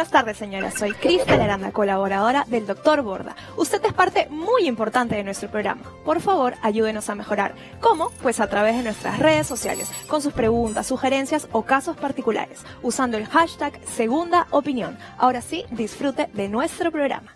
buenas tardes, señora. Soy Cristel Aranda, colaboradora del Dr. Borda. Usted es parte muy importante de nuestro programa. Por favor, ayúdenos a mejorar. ¿Cómo? Pues a través de nuestras redes sociales, con sus preguntas, sugerencias o casos particulares, usando el hashtag Segunda Opinión. Ahora sí, disfrute de nuestro programa.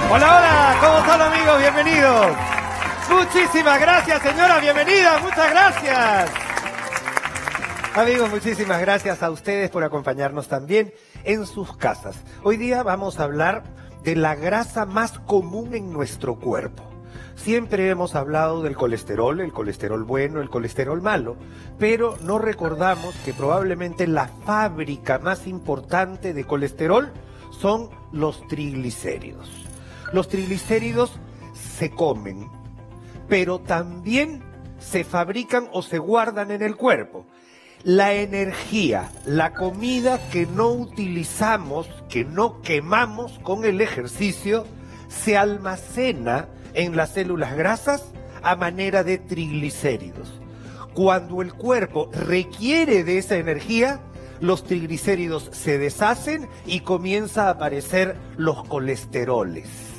Hola, hola, ¿cómo están, amigos? Bienvenidos. Muchísimas gracias, señora, bienvenida, muchas gracias. Amigos, muchísimas gracias a ustedes por acompañarnos también en sus casas. Hoy día vamos a hablar de la grasa más común en nuestro cuerpo. Siempre hemos hablado del colesterol, el colesterol bueno, el colesterol malo, pero no recordamos que probablemente la fábrica más importante de colesterol son los triglicéridos. Los triglicéridos se comen, pero también se fabrican o se guardan en el cuerpo. La energía, la comida que no utilizamos, que no quemamos con el ejercicio, se almacena en las células grasas a manera de triglicéridos. Cuando el cuerpo requiere de esa energía, los triglicéridos se deshacen y comienza a aparecer los colesteroles.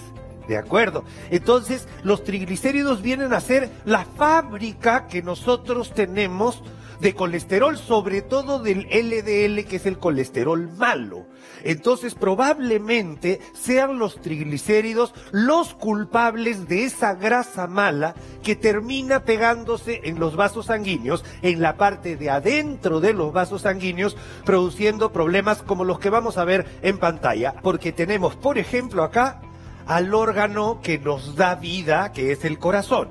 ¿De acuerdo? Entonces, los triglicéridos vienen a ser la fábrica que nosotros tenemos de colesterol, sobre todo del LDL, que es el colesterol malo. Entonces, probablemente sean los triglicéridos los culpables de esa grasa mala que termina pegándose en los vasos sanguíneos, en la parte de adentro de los vasos sanguíneos, produciendo problemas como los que vamos a ver en pantalla. Porque tenemos, por ejemplo, acá al órgano que nos da vida, que es el corazón.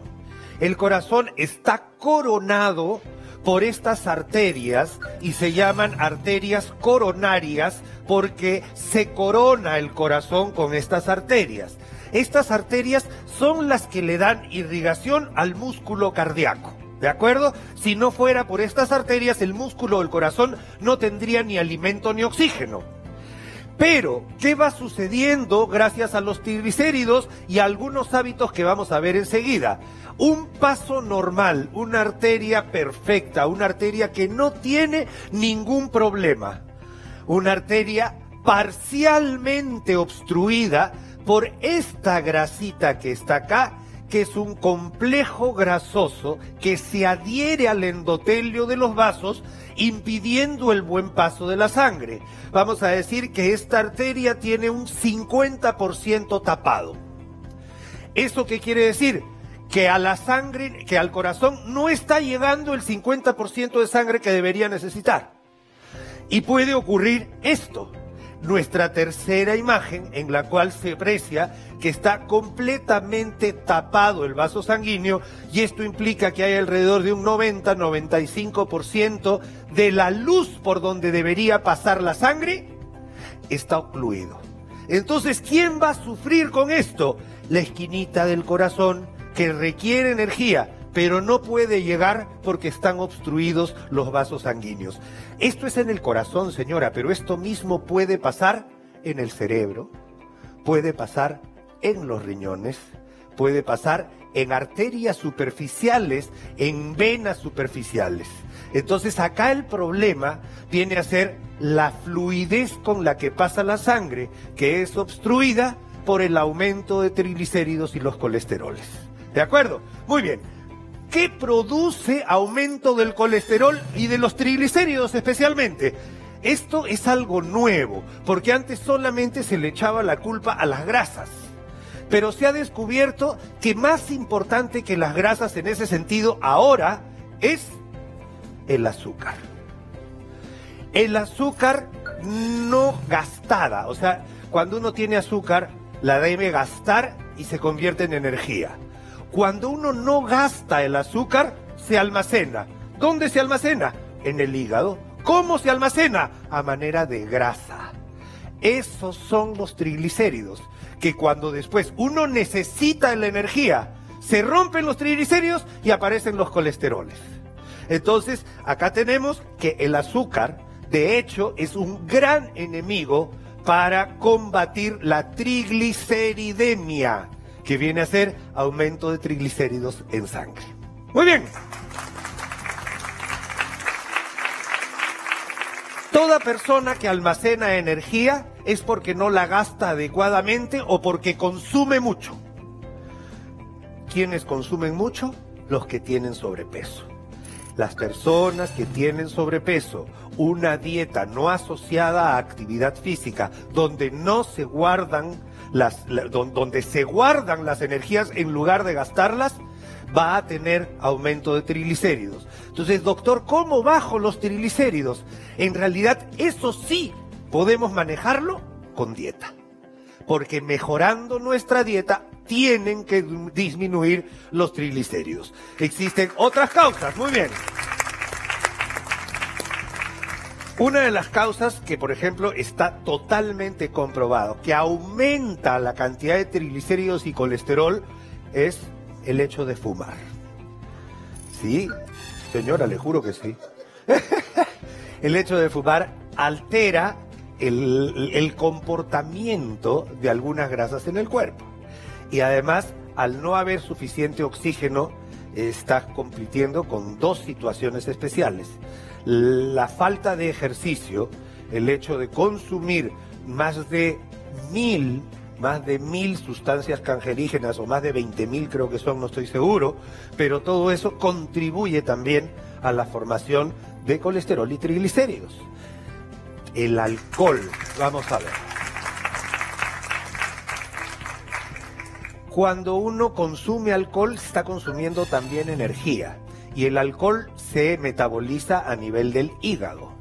El corazón está coronado por estas arterias y se llaman arterias coronarias porque se corona el corazón con estas arterias. Estas arterias son las que le dan irrigación al músculo cardíaco. ¿De acuerdo? Si no fuera por estas arterias, el músculo del corazón no tendría ni alimento ni oxígeno. Pero, ¿qué va sucediendo gracias a los triglicéridos y a algunos hábitos que vamos a ver enseguida? Un paso normal, una arteria perfecta, una arteria que no tiene ningún problema. Una arteria parcialmente obstruida por esta grasita que está acá, que es un complejo grasoso que se adhiere al endotelio de los vasos, impidiendo el buen paso de la sangre. Vamos a decir que esta arteria tiene un 50% tapado. ¿Eso qué quiere decir? Que a la sangre, que al corazón no está llegando el 50% de sangre que debería necesitar. Y puede ocurrir esto. Nuestra tercera imagen, en la cual se aprecia que está completamente tapado el vaso sanguíneo, y esto implica que hay alrededor de un 90-95% de la luz por donde debería pasar la sangre, está ocluido. Entonces, ¿quién va a sufrir con esto? La esquinita del corazón, que requiere energía, pero no puede llegar porque están obstruidos los vasos sanguíneos. Esto es en el corazón, señora, pero esto mismo puede pasar en el cerebro, puede pasar en los riñones, puede pasar en arterias superficiales, en venas superficiales. Entonces acá el problema viene a ser la fluidez con la que pasa la sangre, que es obstruida por el aumento de triglicéridos y los colesteroles. ¿De acuerdo? Muy bien. ¿Qué produce aumento del colesterol y de los triglicéridos especialmente? Esto es algo nuevo, porque antes solamente se le echaba la culpa a las grasas. Pero se ha descubierto que más importante que las grasas en ese sentido ahora es el azúcar. El azúcar no gastada, o sea, cuando uno tiene azúcar, la debe gastar y se convierte en energía. Cuando uno no gasta el azúcar, se almacena. ¿Dónde se almacena? En el hígado. ¿Cómo se almacena? A manera de grasa. Esos son los triglicéridos, que cuando después uno necesita la energía, se rompen los triglicéridos y aparecen los colesteroles. Entonces, acá tenemos que el azúcar, de hecho, es un gran enemigo para combatir la trigliceridemia, que viene a ser aumento de triglicéridos en sangre. Muy bien. Toda persona que almacena energía es porque no la gasta adecuadamente o porque consume mucho. ¿Quiénes consumen mucho? Los que tienen sobrepeso. Las personas que tienen sobrepeso, una dieta no asociada a actividad física, donde no se guardan donde se guardan las energías en lugar de gastarlas, va a tener aumento de triglicéridos. Entonces, doctor, ¿cómo bajo los triglicéridos? En realidad, eso sí podemos manejarlo con dieta. Porque mejorando nuestra dieta, tienen que disminuir los triglicéridos. Existen otras causas, muy bien. Una de las causas que, por ejemplo, está totalmente comprobado, que aumenta la cantidad de triglicéridos y colesterol, es el hecho de fumar. Sí, señora, le juro que sí. El hecho de fumar altera el comportamiento de algunas grasas en el cuerpo. Y además, al no haber suficiente oxígeno, está compitiendo con dos situaciones especiales. La falta de ejercicio, el hecho de consumir más de 1000 sustancias cancerígenas, o más de 20.000 creo que son, no estoy seguro, pero todo eso contribuye también a la formación de colesterol y triglicéridos. El alcohol, vamos a ver. Cuando uno consume alcohol, está consumiendo también energía, y el alcohol se metaboliza a nivel del hígado.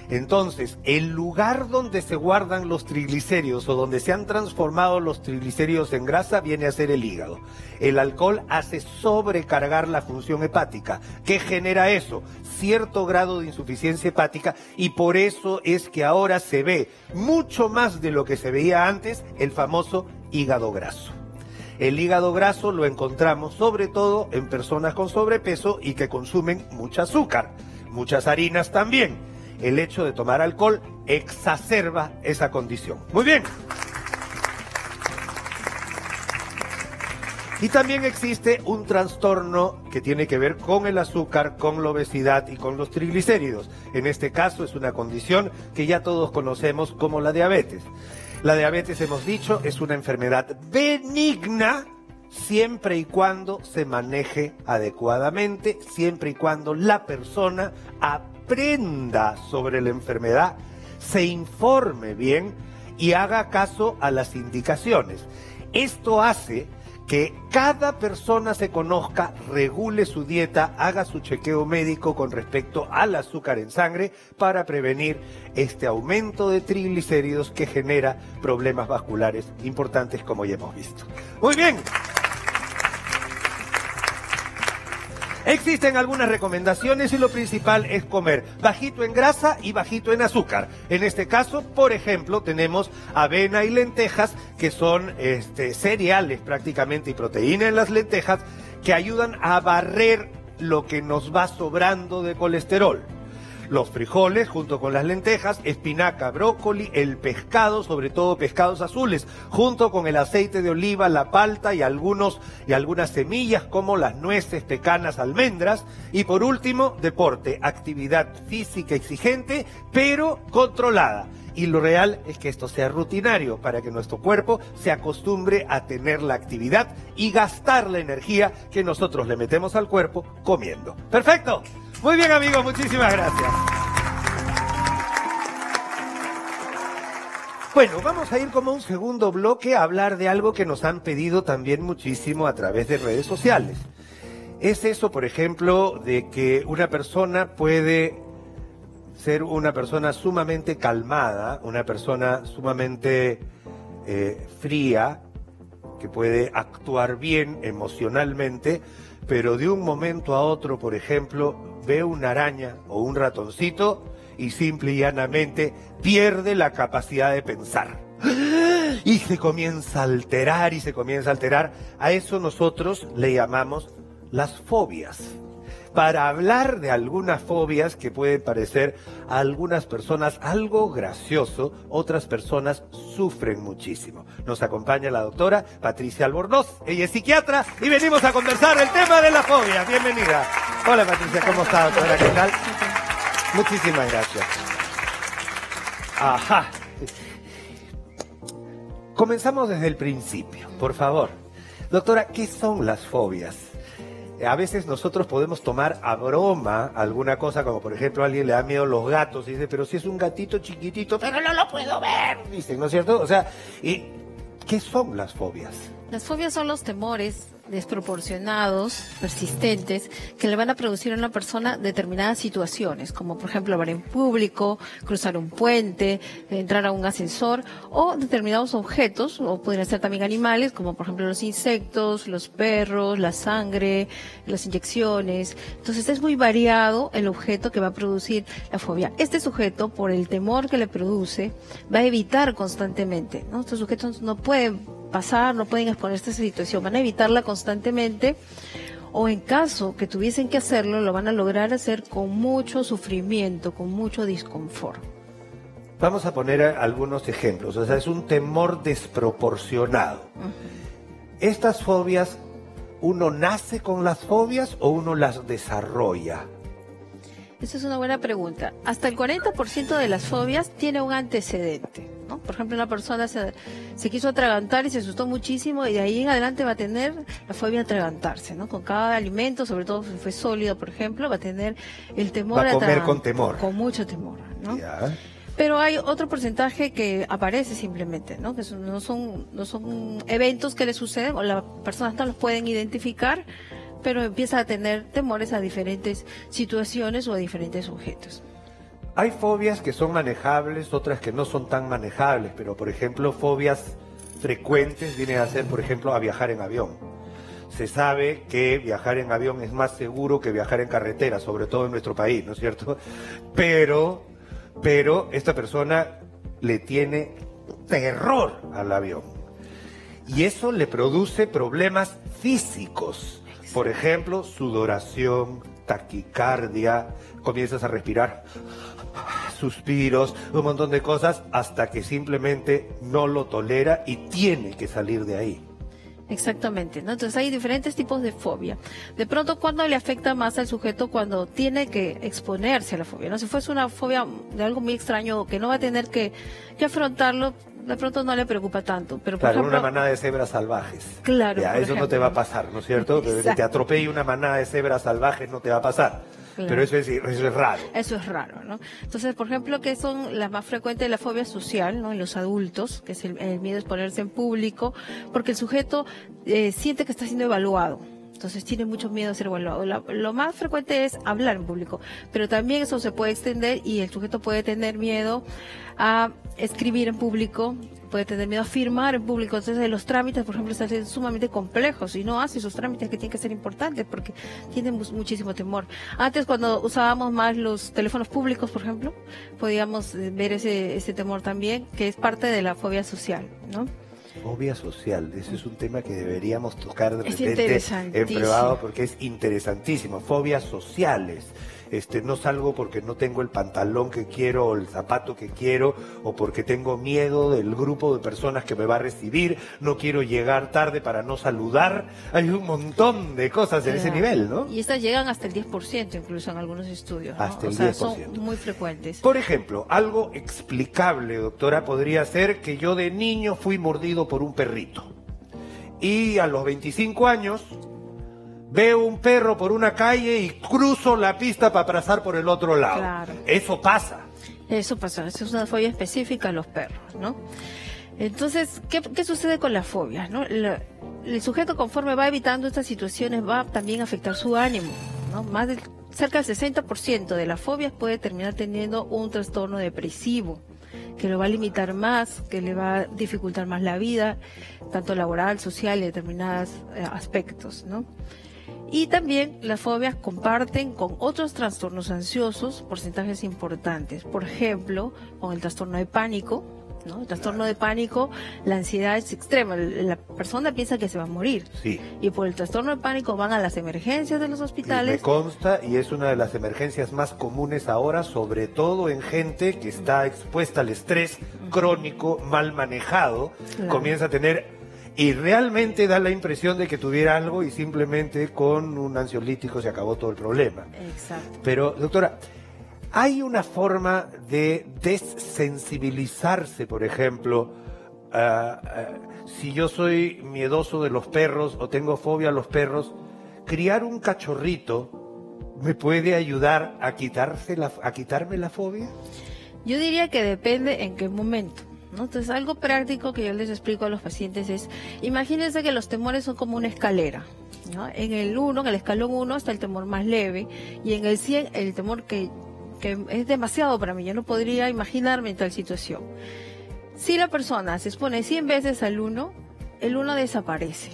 Entonces, el lugar donde se guardan los triglicéridos o donde se han transformado los triglicéridos en grasa viene a ser el hígado. El alcohol hace sobrecargar la función hepática. ¿Qué genera eso? Cierto grado de insuficiencia hepática, y por eso es que ahora se ve mucho más de lo que se veía antes el famoso hígado graso. El hígado graso lo encontramos sobre todo en personas con sobrepeso y que consumen mucho azúcar, muchas harinas también. El hecho de tomar alcohol exacerba esa condición. Muy bien. Y también existe un trastorno que tiene que ver con el azúcar, con la obesidad y con los triglicéridos. En este caso es una condición que ya todos conocemos como la diabetes. La diabetes, hemos dicho, es una enfermedad benigna siempre y cuando se maneje adecuadamente, siempre y cuando la persona aprenda sobre la enfermedad, se informe bien y haga caso a las indicaciones. Esto hace que cada persona se conozca, regule su dieta, haga su chequeo médico con respecto al azúcar en sangre para prevenir este aumento de triglicéridos que genera problemas vasculares importantes, como ya hemos visto. Muy bien. Existen algunas recomendaciones y lo principal es comer bajito en grasa y bajito en azúcar. En este caso, por ejemplo, tenemos avena y lentejas, que son cereales prácticamente, y proteína en las lentejas, que ayudan a barrer lo que nos va sobrando de colesterol. Los frijoles junto con las lentejas, espinaca, brócoli, el pescado, sobre todo pescados azules, junto con el aceite de oliva, la palta y algunas semillas como las nueces, pecanas, almendras. Y por último, deporte, actividad física exigente, pero controlada. Y lo real es que esto sea rutinario para que nuestro cuerpo se acostumbre a tener la actividad y gastar la energía que nosotros le metemos al cuerpo comiendo. ¡Perfecto! Muy bien, amigos, muchísimas gracias. Bueno, vamos a ir como un segundo bloque a hablar de algo que nos han pedido también muchísimo a través de redes sociales. Es eso, por ejemplo, de que una persona puede ser una persona sumamente calmada, una persona sumamente fría, que puede actuar bien emocionalmente, pero de un momento a otro, por ejemplo, ve una araña o un ratoncito y simple y llanamente pierde la capacidad de pensar. Y se comienza a alterar y se comienza a alterar. A eso nosotros le llamamos las fobias. para hablar de algunas fobias que pueden parecer a algunas personas algo gracioso, otras personas sufren muchísimo. Nos acompaña la doctora Patricia Albornoz, ella es psiquiatra y venimos a conversar el tema de la fobia. Bienvenida. Hola Patricia, ¿cómo está, doctora? ¿Qué tal? Muchísimas gracias. Ajá. Comenzamos desde el principio, por favor. Doctora, ¿qué son las fobias? A veces nosotros podemos tomar a broma alguna cosa, como por ejemplo a alguien le da miedo los gatos y dice, pero si es un gatito chiquitito, pero no lo puedo ver, dicen, ¿no es cierto? O sea, ¿qué son las fobias? Las fobias son los temores desproporcionados, persistentes, que le van a producir a una persona determinadas situaciones, como por ejemplo hablar en público, cruzar un puente, entrar a un ascensor, o determinados objetos, o podrían ser también animales, como por ejemplo los insectos, los perros, la sangre, las inyecciones. Entonces es muy variado el objeto que va a producir la fobia. Este sujeto, por el temor que le produce, va a evitar constantemente, ¿no? Estos sujetos no pueden pasar, no pueden exponerse a esa situación, van a evitarla constantemente, o en caso que tuviesen que hacerlo, lo van a lograr hacer con mucho sufrimiento, con mucho disconfort. Vamos a poner algunos ejemplos, o sea, es un temor desproporcionado. Estas fobias, ¿uno nace con las fobias o uno las desarrolla? Esa es una buena pregunta. Hasta el 40% de las fobias tiene un antecedente, ¿no? Por ejemplo, una persona se quiso atragantar y se asustó muchísimo y de ahí en adelante va a tener la fobia a atragantarse, ¿no? Con cada alimento, sobre todo si fue sólido, por ejemplo, va a tener el temor a comer atragantar, con temor. Con mucho temor, ¿no? Ya. Pero hay otro porcentaje que aparece simplemente, ¿no? Que no son eventos que le suceden o las personas no los pueden identificar, pero empieza a tener temores a diferentes situaciones o a diferentes objetos. Hay fobias que son manejables, otras que no son tan manejables, pero por ejemplo fobias frecuentes vienen a ser, por ejemplo, a viajar en avión. Se sabe que viajar en avión es más seguro que viajar en carretera, sobre todo en nuestro país, ¿no es cierto? Pero esta persona le tiene terror al avión. Y eso le produce problemas físicos. Por ejemplo, sudoración, taquicardia, comienzas a respirar, suspiros, un montón de cosas, hasta que simplemente no lo tolera y tiene que salir de ahí. Exactamente, ¿no? Entonces hay diferentes tipos de fobia. De pronto, ¿cuándo le afecta más al sujeto? Cuando tiene que exponerse a la fobia, ¿no? Si fuese una fobia de algo muy extraño que no va a tener que afrontarlo, de pronto no le preocupa tanto. Pero, por ejemplo, una manada de cebras salvajes. Claro. Ya, eso no te va a pasar, ¿no es cierto? Que te atropelle una manada de cebras salvajes no te va a pasar. Claro. Pero eso es raro. Eso es raro, ¿no? Entonces, por ejemplo, ¿qué son las más frecuentes? La fobia social, ¿no? En los adultos, que es el miedo a exponerse en público, porque el sujeto siente que está siendo evaluado. Entonces tiene mucho miedo a ser evaluado. Lo más frecuente es hablar en público, pero también eso se puede extender y el sujeto puede tener miedo a escribir en público, puede tener miedo a firmar en público. Entonces los trámites, por ejemplo, están sumamente complejos y no hace esos trámites que tienen que ser importantes porque tienen muchísimo temor. Antes, cuando usábamos más los teléfonos públicos, por ejemplo, podíamos ver ese temor también, que es parte de la fobia social, ¿no? Fobia social, ese es un tema que deberíamos tocar de repente en privado porque es interesantísimo. Fobias sociales. No salgo porque no tengo el pantalón que quiero o el zapato que quiero o porque tengo miedo del grupo de personas que me va a recibir, no quiero llegar tarde para no saludar. Hay un montón de cosas en ese nivel, ¿no? Y estas llegan hasta el 10% incluso en algunos estudios, ¿no? Hasta el 10%. Son muy frecuentes. Por ejemplo, algo explicable, doctora, podría ser que yo de niño fui mordido por un perrito y a los 25 años veo un perro por una calle y cruzo la pista para pasar por el otro lado. Claro. Eso pasa. Eso pasa, eso es una fobia específica a los perros, ¿no? Entonces, ¿qué sucede con las fobias, no? El sujeto, conforme va evitando estas situaciones, va también a afectar su ánimo, ¿no? Cerca del 60% de las fobias puede terminar teniendo un trastorno depresivo, que lo va a limitar más, que le va a dificultar más la vida, tanto laboral, social y determinados aspectos, ¿no? Y también las fobias comparten con otros trastornos ansiosos porcentajes importantes. Por ejemplo, con el trastorno de pánico, ¿no? El trastorno de pánico, la ansiedad es extrema. La persona piensa que se va a morir. Sí. Y por el trastorno de pánico van a las emergencias de los Y hospitales. me consta, y es una de las emergencias más comunes ahora, sobre todo en gente que está expuesta al estrés crónico, mal manejado, Claro. comienza a tener, y realmente da la impresión de que tuviera algo y simplemente con un ansiolítico se acabó todo el problema. Exacto. Pero, doctora, ¿hay una forma de desensibilizarse, por ejemplo, si yo soy miedoso de los perros o tengo fobia a los perros, criar un cachorrito me puede ayudar a quitarme la fobia? Yo diría que depende en qué momento, ¿no? Entonces, algo práctico que yo les explico a los pacientes es, imagínense que los temores son como una escalera, ¿no? En el escalón 1 está el temor más leve, y en el 100 el temor que es demasiado para mí, yo no podría imaginarme en tal situación. Si la persona se expone 100 veces al 1, el 1 desaparece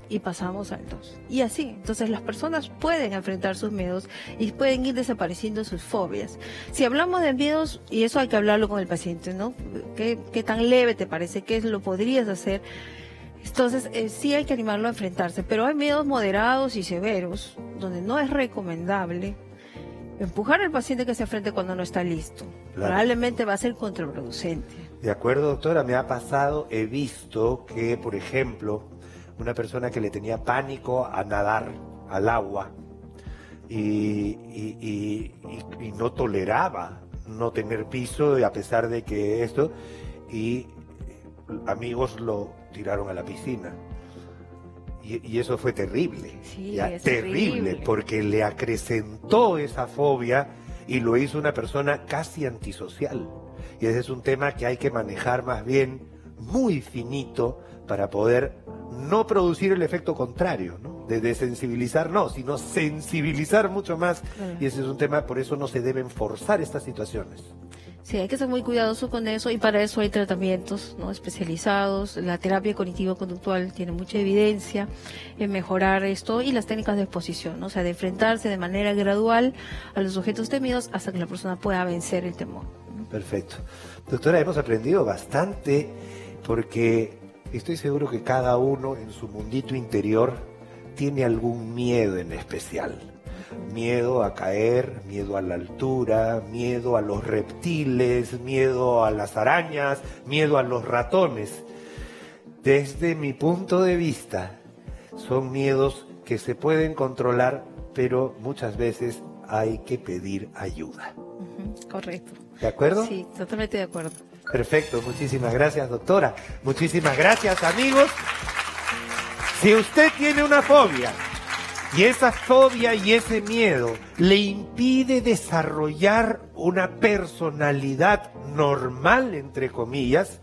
y pasamos al 2. Y así, entonces las personas pueden enfrentar sus miedos y pueden ir desapareciendo sus fobias. Si hablamos de miedos, y eso hay que hablarlo con el paciente, ¿no? ¿Qué tan leve te parece? ¿Qué lo podrías hacer? Entonces, sí hay que animarlo a enfrentarse, pero hay miedos moderados y severos, donde no es recomendable empujar al paciente que se enfrente cuando no está listo. Claro. Probablemente va a ser contraproducente. De acuerdo, doctora, me ha pasado, he visto que, por ejemplo, una persona que le tenía pánico a nadar al agua y no toleraba no tener piso, y a pesar de que esto, y amigos lo tiraron a la piscina. Y eso fue terrible, Sí, ya, es terrible, porque le acrecentó esa fobia y lo hizo una persona casi antisocial. Y ese es un tema que hay que manejar más bien muy finito para poder no producir el efecto contrario, ¿no? De desensibilizar, no, sino sensibilizar mucho más. Claro. Y ese es un tema, por eso no se deben forzar estas situaciones. Sí, hay que ser muy cuidadoso con eso, y para eso hay tratamientos, ¿no?, especializados. La terapia cognitivo-conductual tiene mucha evidencia en mejorar esto, y las técnicas de exposición, ¿no? O sea, de enfrentarse de manera gradual a los objetos temidos hasta que la persona pueda vencer el temor. Perfecto. Doctora, hemos aprendido bastante porque estoy seguro que cada uno en su mundito interior tiene algún miedo en especial. Miedo a caer, miedo a la altura, miedo a los reptiles, miedo a las arañas, miedo a los ratones. Desde mi punto de vista, son miedos que se pueden controlar, pero muchas veces hay que pedir ayuda. Correcto. ¿De acuerdo? Sí, totalmente de acuerdo. Perfecto, muchísimas gracias, doctora. Muchísimas gracias, amigos. Si usted tiene una fobia y esa fobia y ese miedo le impide desarrollar una personalidad normal, entre comillas,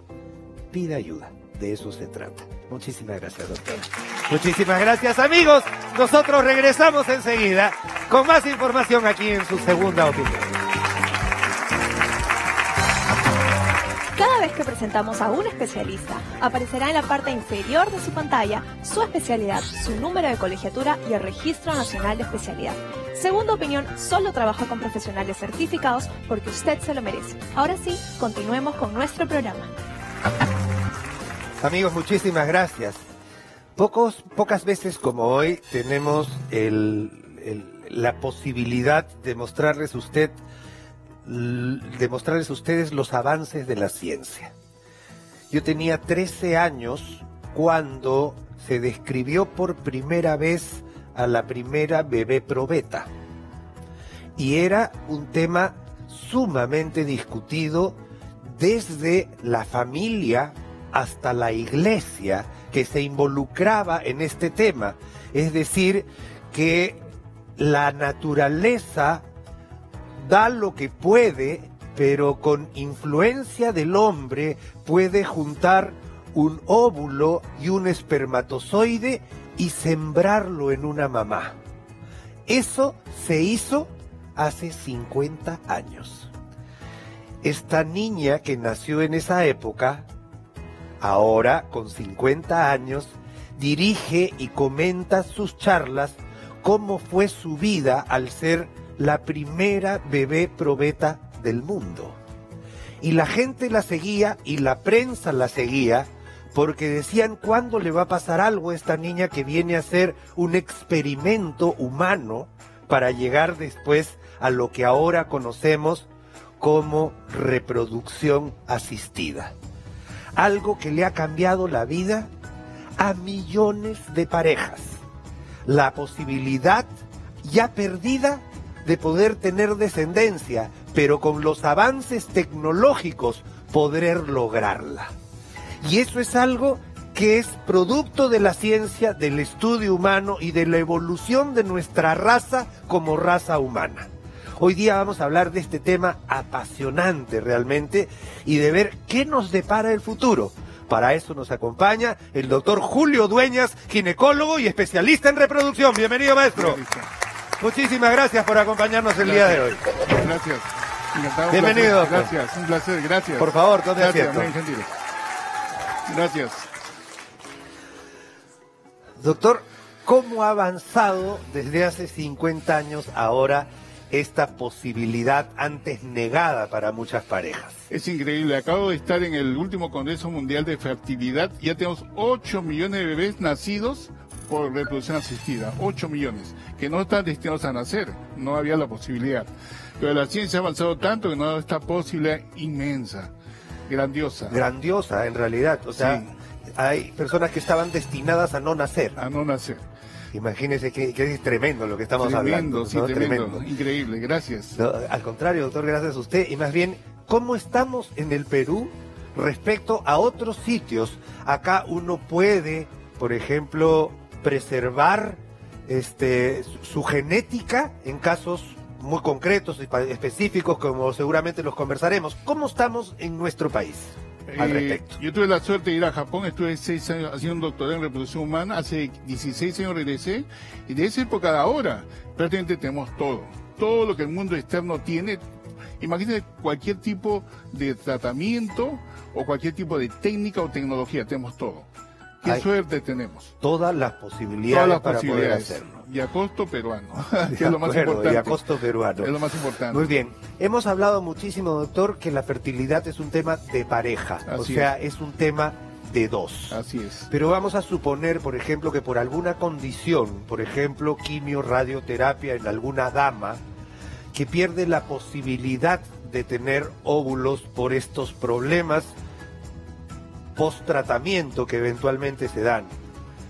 pida ayuda. De eso se trata. Muchísimas gracias, doctora. Muchísimas gracias, amigos. Nosotros regresamos enseguida con más información aquí en su segunda opinión. Cada vez que presentamos a un especialista, aparecerá en la parte inferior de su pantalla su especialidad, su número de colegiatura y el Registro Nacional de Especialidad. Segunda Opinión solo trabaja con profesionales certificados porque usted se lo merece. Ahora sí, continuemos con nuestro programa. Amigos, muchísimas gracias. Pocas veces como hoy tenemos la posibilidad de mostrarles a ustedes los avances de la ciencia. Yo tenía 13 años cuando se describió por primera vez a la primera bebé probeta. Y era un tema sumamente discutido desde la familia hasta la iglesia, que se involucraba en este tema. Es decir, que la naturaleza da lo que puede, pero con influencia del hombre puede juntar un óvulo y un espermatozoide y sembrarlo en una mamá. Eso se hizo hace 50 años. Esta niña que nació en esa época, ahora con 50 años, dirige y comenta sus charlas cómo fue su vida al ser la primera bebé probeta del mundo. Y la gente la seguía y la prensa la seguía porque decían, ¿cuándo le va a pasar algo a esta niña que viene a ser un experimento humano para llegar después a lo que ahora conocemos como reproducción asistida? Algo que le ha cambiado la vida a millones de parejas. La posibilidad ya perdida de poder tener descendencia, pero con los avances tecnológicos poder lograrla. Y eso es algo que es producto de la ciencia, del estudio humano y de la evolución de nuestra raza como raza humana. Hoy día vamos a hablar de este tema apasionante realmente y de ver qué nos depara el futuro. Para eso nos acompaña el doctor Julio Dueñas, ginecólogo y especialista en reproducción. Bienvenido, maestro. Muchísimas gracias por acompañarnos el día de hoy. Gracias. Encantado. Bienvenido, doctor. Gracias, un placer, gracias. Por favor, tome asiento. Muy gentil. Gracias. Doctor, ¿cómo ha avanzado desde hace 50 años ahora esta posibilidad antes negada para muchas parejas? Es increíble, acabo de estar en el último Congreso Mundial de Fertilidad, ya tenemos 8 millones de bebés nacidos por reproducción asistida, 8 millones, que no están destinados a nacer, no había la posibilidad. Pero la ciencia ha avanzado tanto que nos ha dado esta posibilidad inmensa, grandiosa. Grandiosa, en realidad, o sea, sí. Hay personas que estaban destinadas a no nacer. A no nacer. Imagínese que es tremendo lo que estamos hablando. Sí, ¿no? Tremendo, increíble, gracias. No, al contrario, doctor, gracias a usted. Y más bien, ¿cómo estamos en el Perú respecto a otros sitios? Acá uno puede, por ejemplo, preservar su genética en casos muy concretos y específicos, como seguramente los conversaremos. ¿Cómo estamos en nuestro país al respecto? Yo tuve la suerte de ir a Japón, estuve 6 años haciendo un doctorado en reproducción humana, hace 16 años regresé, y de esa época a ahora prácticamente tenemos todo lo que el mundo externo tiene. Imagínate cualquier tipo de tratamiento o cualquier tipo de técnica o tecnología, tenemos todo. ¿Qué suerte tenemos? Todas las posibilidades para poder hacerlo. Y a costo peruano, que es lo más importante. Y a costo peruano. Es lo más importante. Muy bien. Hemos hablado muchísimo, doctor, que la fertilidad es un tema de pareja. Así es un tema de dos. Así es. Pero vamos a suponer, por ejemplo, que por alguna condición, por ejemplo, quimio, radioterapia en alguna dama, que pierde la posibilidad de tener óvulos por estos problemas post-tratamiento que eventualmente se dan.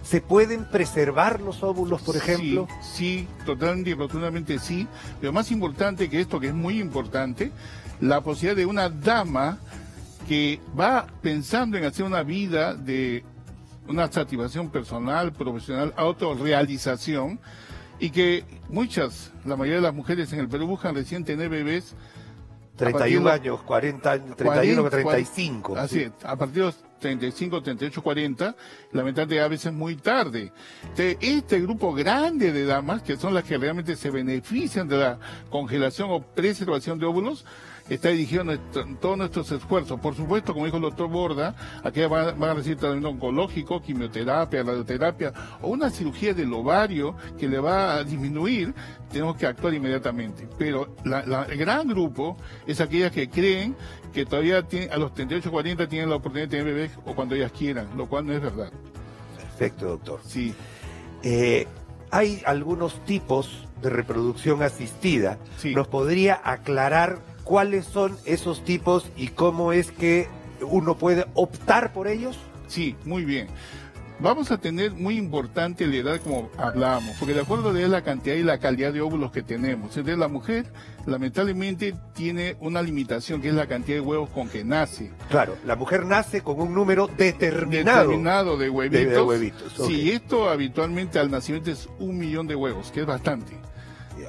¿Se pueden preservar los óvulos, por ejemplo? Sí, totalmente y rotundamente sí. Pero más importante que esto, que es muy importante, la posibilidad de una dama que va pensando en hacer una vida de una satisfacción personal, profesional, autorrealización, y que la mayoría de las mujeres en el Perú buscan recién tener bebés 31 años, 40 años, 31, 35. Así es, a partir de los 35, 38, 40, lamentablemente a veces muy tarde. Este grupo grande de damas, que son las que realmente se benefician de la congelación o preservación de óvulos, está dirigido todos nuestros esfuerzos. Por supuesto, como dijo el doctor Borda, aquí van a recibir tratamiento oncológico, quimioterapia, radioterapia o una cirugía del ovario que le va a disminuir, tenemos que actuar inmediatamente. Pero el gran grupo es aquellas que creen que todavía a los 38, 40 tienen la oportunidad de tener bebés o cuando ellas quieran, lo cual no es verdad. Perfecto, doctor. Sí. Hay algunos tipos de reproducción asistida. Sí. ¿Nos podría aclarar cuáles son esos tipos y cómo es que uno puede optar por ellos? Sí, muy bien. Vamos a tener muy importante la edad, como hablábamos, porque de acuerdo a la cantidad y la calidad de óvulos que tenemos. Entonces la mujer lamentablemente tiene una limitación, que es la cantidad de huevos con que nace. Claro, la mujer nace con un número determinado de huevitos. De huevitos. Okay. Sí, esto habitualmente al nacimiento es 1 millón de huevos, que es bastante.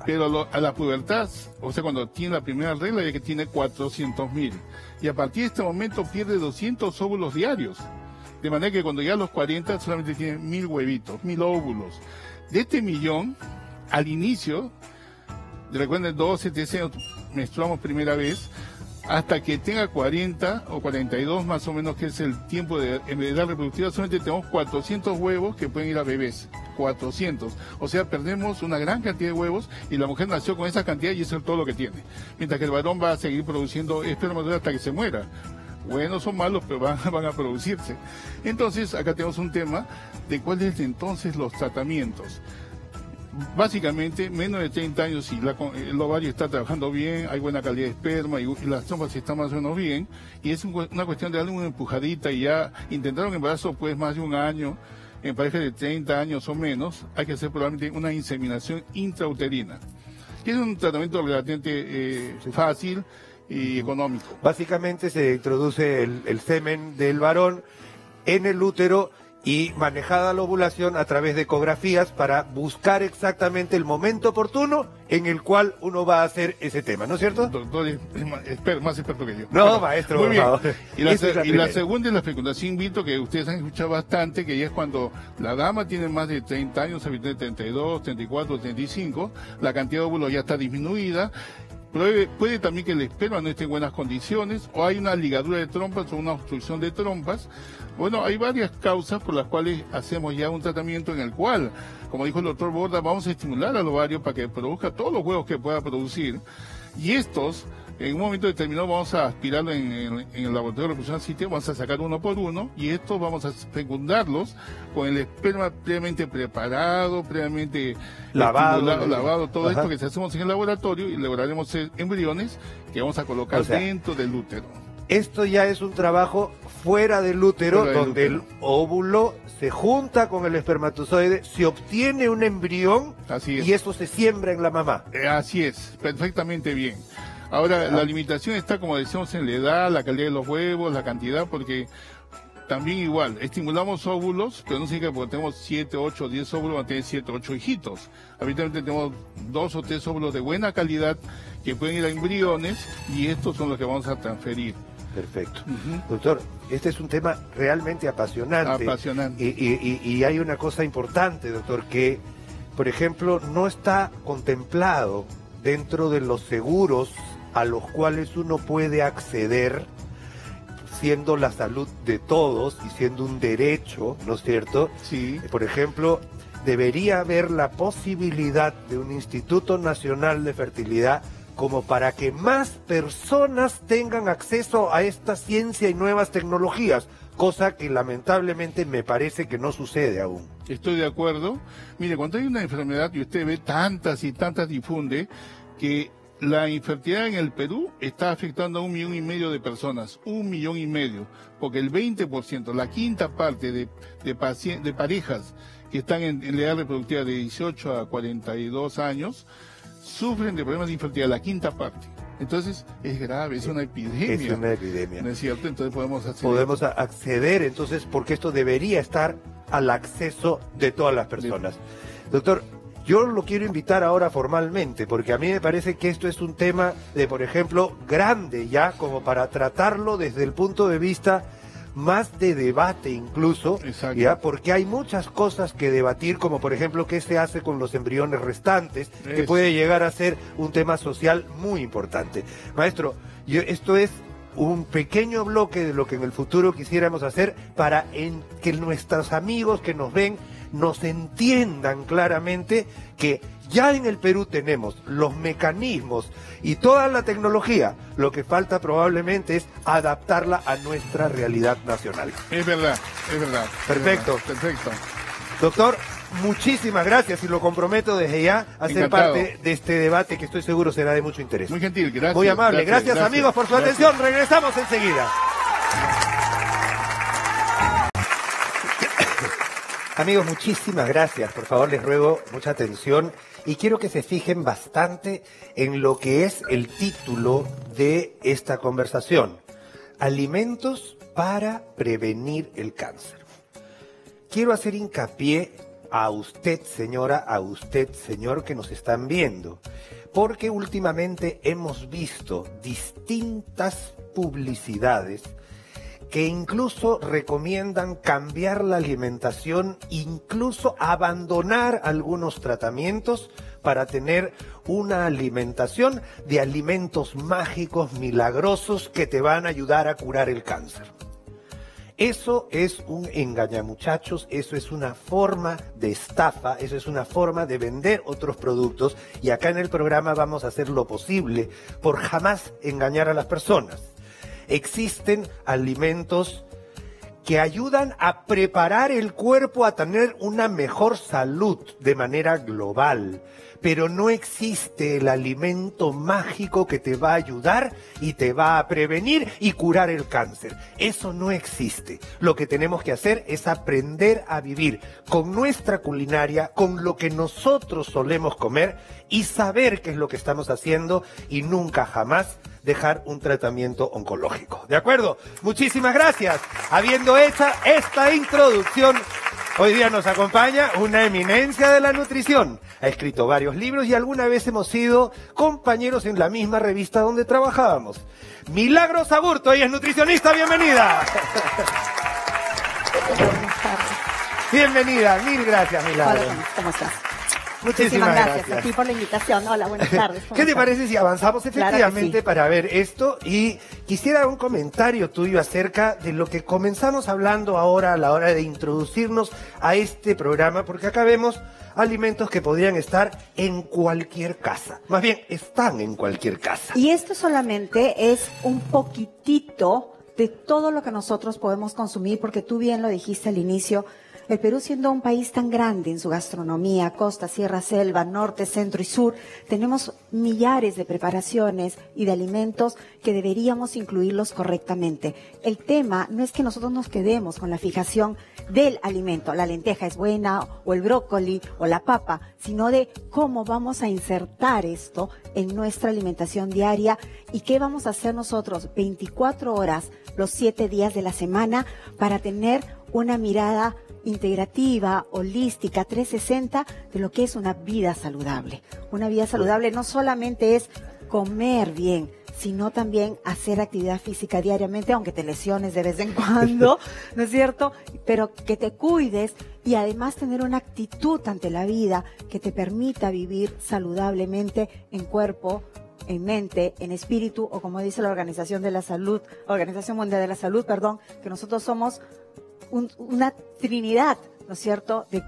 Pero a la pubertad, o sea, cuando tiene la primera regla, ya que tiene 400.000. Y a partir de este momento pierde 200 óvulos diarios. De manera que cuando llega a los 40 solamente tiene 1.000 huevitos, 1.000 óvulos. De este millón, al inicio, recuerden, 12, 13 años menstruamos primera vez, hasta que tenga 40 o 42 más o menos, que es el tiempo de edad reproductiva, solamente tenemos 400 huevos que pueden ir a bebés. 400. O sea, perdemos una gran cantidad de huevos y la mujer nació con esa cantidad y eso es todo lo que tiene. Mientras que el varón va a seguir produciendo espermatozoides hasta que se muera. Buenos o malos, pero van a producirse. Entonces, acá tenemos un tema de cuáles entonces los tratamientos. Básicamente, menos de 30 años, si el ovario está trabajando bien, hay buena calidad de esperma y las trompas están más o menos bien, y es una cuestión de darle una empujadita y ya intentaron embarazo pues más de un año, en parejas de 30 años o menos, hay que hacer probablemente una inseminación intrauterina, que es un tratamiento relativamente fácil y económico. Básicamente se introduce el semen del varón en el útero y manejada la ovulación a través de ecografías para buscar exactamente el momento oportuno en el cual uno va a hacer ese tema, ¿no es cierto? Doctor es más experto que yo. No, bueno, maestro, muy bien. favor. Y la segunda es la fecundación in vitro, que ustedes han escuchado bastante, que ya es cuando la dama tiene más de 30 años, habitualmente 32, 34, 35, la cantidad de óvulos ya está disminuida. Puede también que el esperma no esté en buenas condiciones, o hay una ligadura de trompas o una obstrucción de trompas. Bueno, hay varias causas por las cuales hacemos ya un tratamiento en el cual, como dijo el doctor Borda, vamos a estimular al ovario para que produzca todos los huevos que pueda producir. Y estos, en un momento determinado, vamos a aspirarlo en el laboratorio de reproducción sitio, vamos a sacar uno por uno, y estos vamos a fecundarlos con el esperma previamente preparado, previamente lavado, todo esto que hacemos en el laboratorio, y lograremos embriones que vamos a colocar dentro del útero. Esto ya es un trabajo fuera del útero, donde el óvulo se junta con el espermatozoide, se obtiene un embrión y eso se siembra en la mamá. Así es, perfectamente bien. Ahora, la limitación está, como decíamos, en la edad, la calidad de los huevos, la cantidad, porque también igual, estimulamos óvulos, pero no significa que porque tenemos 7, 8, 10 óvulos, van a tener 7, 8 hijitos. Habitualmente tenemos 2 o 3 óvulos de buena calidad que pueden ir a embriones y estos son los que vamos a transferir. Perfecto. Doctor, este es un tema realmente apasionante. Y hay una cosa importante, doctor, que, por ejemplo, no está contemplado dentro de los seguros a los cuales uno puede acceder, siendo la salud de todos y siendo un derecho, ¿no es cierto? Sí. Por ejemplo, debería haber la posibilidad de un Instituto Nacional de Fertilidad como para que más personas tengan acceso a esta ciencia y nuevas tecnologías, cosa que lamentablemente me parece que no sucede aún. Estoy de acuerdo. Mire, cuando hay una enfermedad y usted ve tantas y tantas difunde, que la infertilidad en el Perú está afectando a 1,5 millones de personas, 1,5 millones, porque el 20%, la quinta parte de parejas que están en la edad reproductiva de 18 a 42 años, sufren de problemas de infertilidad, la quinta parte. Entonces, es grave, es una epidemia. Es una epidemia. ¿No es cierto? Entonces podemos acceder, entonces, porque esto debería estar al acceso de todas las personas. Doctor, yo lo quiero invitar ahora formalmente, porque a mí me parece que esto es un tema de, por ejemplo, grande ya, como para tratarlo desde el punto de vista más de debate incluso, ¿ya? Porque hay muchas cosas que debatir, como por ejemplo qué se hace con los embriones restantes, que puede llegar a ser un tema social muy importante. Maestro, esto es un pequeño bloque de lo que en el futuro quisiéramos hacer para que nuestros amigos que nos ven nos entiendan claramente que ya en el Perú tenemos los mecanismos y toda la tecnología. Lo que falta probablemente es adaptarla a nuestra realidad nacional. Es verdad, es verdad. Perfecto. Es verdad, perfecto. Doctor, muchísimas gracias y lo comprometo desde ya a ser parte de este debate que estoy seguro será de mucho interés. Muy gentil, gracias. Muy amable. Gracias amigos por su atención. Regresamos enseguida. Amigos, muchísimas gracias. Por favor, les ruego mucha atención y quiero que se fijen bastante en lo que es el título de esta conversación. Alimentos para prevenir el cáncer. Quiero hacer hincapié a usted, señora, a usted, señor, que nos están viendo, porque últimamente hemos visto distintas publicidades que incluso recomiendan cambiar la alimentación, incluso abandonar algunos tratamientos para tener una alimentación de alimentos mágicos, milagrosos, que te van a ayudar a curar el cáncer. Eso es un engañamuchachos, eso es una forma de estafa, eso es una forma de vender otros productos, y acá en el programa vamos a hacer lo posible por jamás engañar a las personas. Existen alimentos que ayudan a preparar el cuerpo a tener una mejor salud de manera global. Pero no existe el alimento mágico que te va a ayudar y te va a prevenir y curar el cáncer. Eso no existe. Lo que tenemos que hacer es aprender a vivir con nuestra culinaria, con lo que nosotros solemos comer, y saber qué es lo que estamos haciendo, y nunca jamás dejar un tratamiento oncológico. ¿De acuerdo? Muchísimas gracias. Habiendo hecho esta introducción, hoy día nos acompaña una eminencia de la nutrición. Ha escrito varios libros y alguna vez hemos sido compañeros en la misma revista donde trabajábamos. Milagros Aburto, ella es nutricionista, bienvenida. Bienvenida, mil gracias, Milagros. Hola, ¿cómo estás? Muchísimas gracias a ti por la invitación. Hola, buenas tardes. ¿Qué te parece si avanzamos efectivamente Claro que sí. para ver esto? Y quisiera un comentario tuyo acerca de lo que comenzamos hablando ahora a la hora de introducirnos a este programa, porque acá vemos alimentos que podrían estar en cualquier casa. Más bien, están en cualquier casa. Y esto solamente es un poquitito de todo lo que nosotros podemos consumir, porque tú bien lo dijiste al inicio. El Perú, siendo un país tan grande en su gastronomía, costa, sierra, selva, norte, centro y sur, tenemos millares de preparaciones y de alimentos que deberíamos incluirlos correctamente. El tema no es que nosotros nos quedemos con la fijación del alimento, la lenteja es buena, o el brócoli, o la papa, sino de cómo vamos a insertar esto en nuestra alimentación diaria y qué vamos a hacer nosotros 24 horas, los 7 días de la semana, para tener una mirada integrativa, holística, 360 de lo que es una vida saludable. Una vida saludable no solamente es comer bien, sino también hacer actividad física diariamente, aunque te lesiones de vez en cuando, ¿no es cierto? Pero que te cuides y además tener una actitud ante la vida que te permita vivir saludablemente en cuerpo, en mente, en espíritu, o como dice la Organización Mundial de la Salud, que nosotros somos una trinidad, ¿no es cierto?, de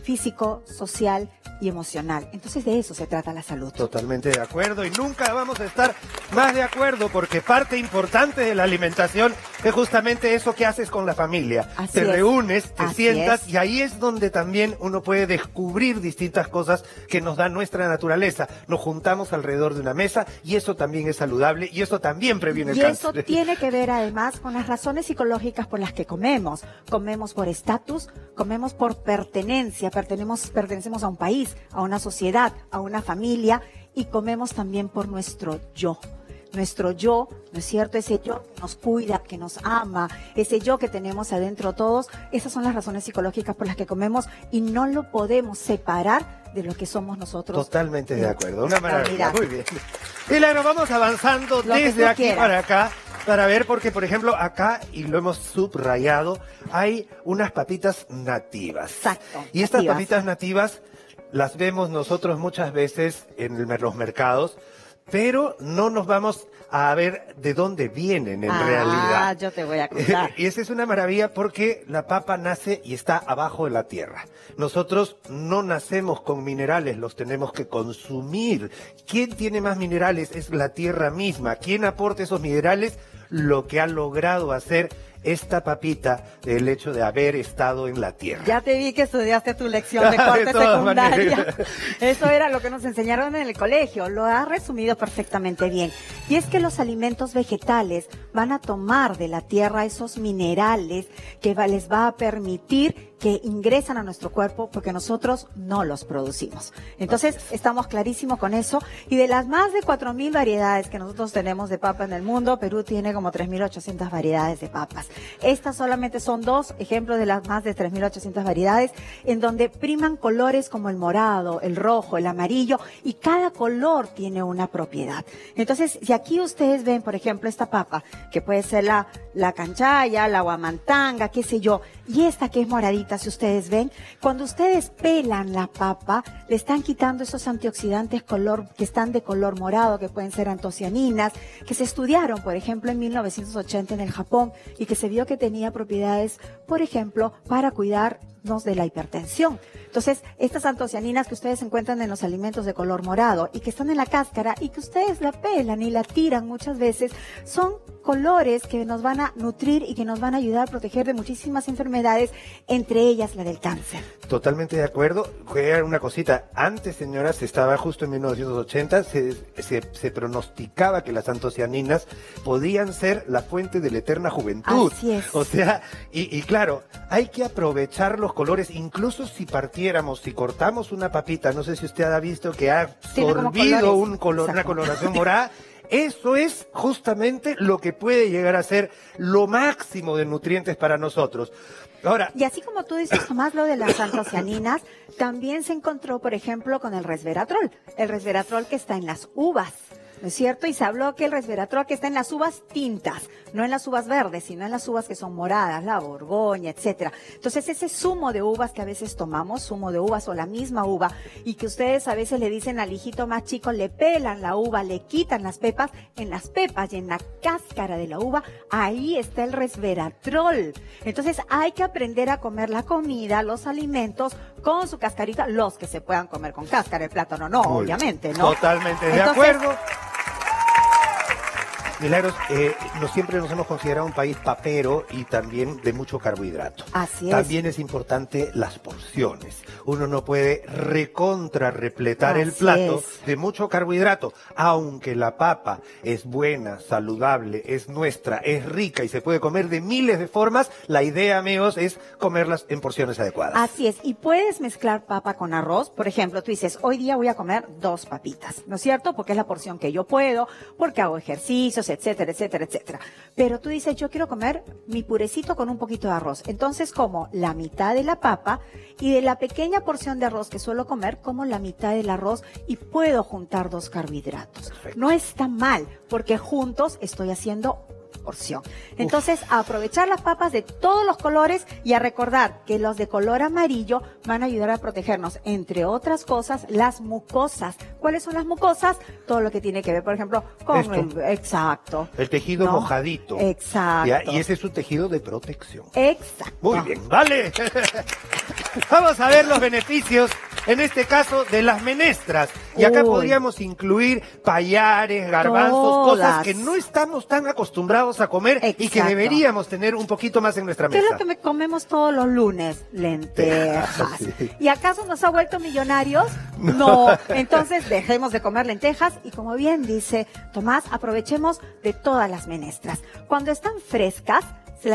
físico, social y emocional. Entonces de eso se trata la salud. Totalmente de acuerdo, y nunca vamos a estar más de acuerdo, porque parte importante de la alimentación es justamente eso que haces con la familia. Así te es. reúnes, te Así sientas, es. y ahí es donde también uno puede descubrir distintas cosas que nos da nuestra naturaleza. Nos juntamos alrededor de una mesa, y eso también es saludable, y eso también previene el Y eso cáncer. tiene que ver además con las razones psicológicas por las que comemos. Comemos por estatus, comemos por pertenencia, pertenecemos a un país, a una sociedad, a una familia, y comemos también por nuestro yo. Nuestro yo, ¿no es cierto? Ese yo que nos cuida, que nos ama, ese yo que tenemos adentro todos. Esas son las razones psicológicas por las que comemos, y no lo podemos separar de lo que somos nosotros. Totalmente de acuerdo, una maravilla, unidad. muy bien. Milagro, vamos avanzando Lo que desde tú aquí quieras. para acá, para ver, porque por ejemplo acá, y lo hemos subrayado, hay unas papitas nativas. Exacto, Y estas nativas. papitas nativas las vemos nosotros muchas veces en los mercados, pero no nos vamos a ver de dónde vienen en realidad. Yo te voy a contar. Y esa es una maravilla, porque la papa nace y está abajo de la tierra. Nosotros no nacemos con minerales, los tenemos que consumir. ¿Quién tiene más minerales? Es la tierra misma. ¿Quién aporta esos minerales? Lo que ha logrado hacer esta papita del hecho de haber estado en la tierra. Ya te vi que estudiaste tu lección de De corte todas secundaria. maneras. Eso era lo que nos enseñaron en el colegio. Lo has resumido perfectamente bien. Y es que los alimentos vegetales van a tomar de la tierra esos minerales que les va a permitir que ingresan a nuestro cuerpo, porque nosotros no los producimos. Entonces, estamos clarísimos con eso. Y de las más de 4.000 variedades que nosotros tenemos de papa en el mundo, Perú tiene como 3.800 variedades de papas. Estas solamente son 2 ejemplos de las más de 3.800 variedades, en donde priman colores como el morado, el rojo, el amarillo, y cada color tiene una propiedad. Entonces, si aquí ustedes ven, por ejemplo, esta papa, que puede ser la canchaya, la guamantanga, qué sé yo, Y esta que es moradita, si ustedes ven, cuando ustedes pelan la papa, le están quitando esos antioxidantes que están de color morado, que pueden ser antocianinas, que se estudiaron, por ejemplo, en 1980 en el Japón, y que se vio que tenía propiedades, por ejemplo, para cuidarnos de la hipertensión. Entonces, estas antocianinas que ustedes encuentran en los alimentos de color morado y que están en la cáscara y que ustedes la pelan y la tiran muchas veces, son colores que nos van a nutrir y que nos van a ayudar a proteger de muchísimas enfermedades, entre ellas la del cáncer. Totalmente de acuerdo. Era una cosita. Antes, señoras, estaba justo en 1980, se pronosticaba que las antocianinas podían ser la fuente de la eterna juventud. Así es. O sea, y claro, hay que aprovechar los colores, incluso si si cortamos una papita, no sé si usted ha visto que ha absorbido una coloración morada. Eso es justamente lo que puede llegar a ser lo máximo de nutrientes para nosotros. Ahora, y así como tú dices, Tomás, lo de las antocianinas, también se encontró, por ejemplo, con el resveratrol que está en las uvas, ¿no es cierto? Y se habló que el resveratrol que está en las uvas tintas, no en las uvas verdes, sino en las uvas que son moradas, la Borgoña, etcétera. Entonces, ese zumo de uvas que a veces tomamos, zumo de uvas o la misma uva, y que ustedes a veces le dicen al hijito más chico, le pelan la uva, le quitan las pepas, en las pepas y en la cáscara de la uva, ahí está el resveratrol. Entonces, hay que aprender a comer la comida, los alimentos, con su cascarita, los que se puedan comer con cáscara, el plátano no, obviamente, ¿no? Totalmente de acuerdo. Milagros, siempre nos hemos considerado un país papero y también de mucho carbohidrato. Así es. También es importante las porciones. Uno no puede repletar el plato de mucho carbohidrato, aunque la papa es buena, saludable, es nuestra, es rica y se puede comer de miles de formas. La idea, amigos, es comerlas en porciones adecuadas. Así es, y puedes mezclar papa con arroz. Por ejemplo, tú dices, hoy día voy a comer 2 papitas, ¿no es cierto? Porque es la porción que yo puedo, porque hago ejercicios, etcétera, etcétera, etcétera. Pero tú dices, yo quiero comer mi purecito con un poquito de arroz. Entonces como la mitad de la papa y de la pequeña porción de arroz que suelo comer, como la mitad del arroz y puedo juntar 2 carbohidratos. Perfecto. No está mal, porque juntos estoy haciendo porción. Entonces, a aprovechar las papas de todos los colores y a recordar que los de color amarillo van a ayudar a protegernos, entre otras cosas, las mucosas. ¿Cuáles son las mucosas? Todo lo que tiene que ver, por ejemplo, con el tejido mojadito. Exacto. ¿Ya? Y ese es un tejido de protección. Exacto. Muy bien, vale. Vamos a ver los beneficios, en este caso, de las menestras. Y acá podríamos incluir payares, garbanzos, cosas que no estamos tan acostumbrados a comer. Exacto. Y que deberíamos tener un poquito más en nuestra mesa. ¿Qué es lo que comemos todos los lunes? Lentejas. Sí. ¿Y acaso nos ha vuelto millonarios? No. Entonces dejemos de comer lentejas y, como bien dice Tomás, aprovechemos de todas las menestras. Cuando están frescas,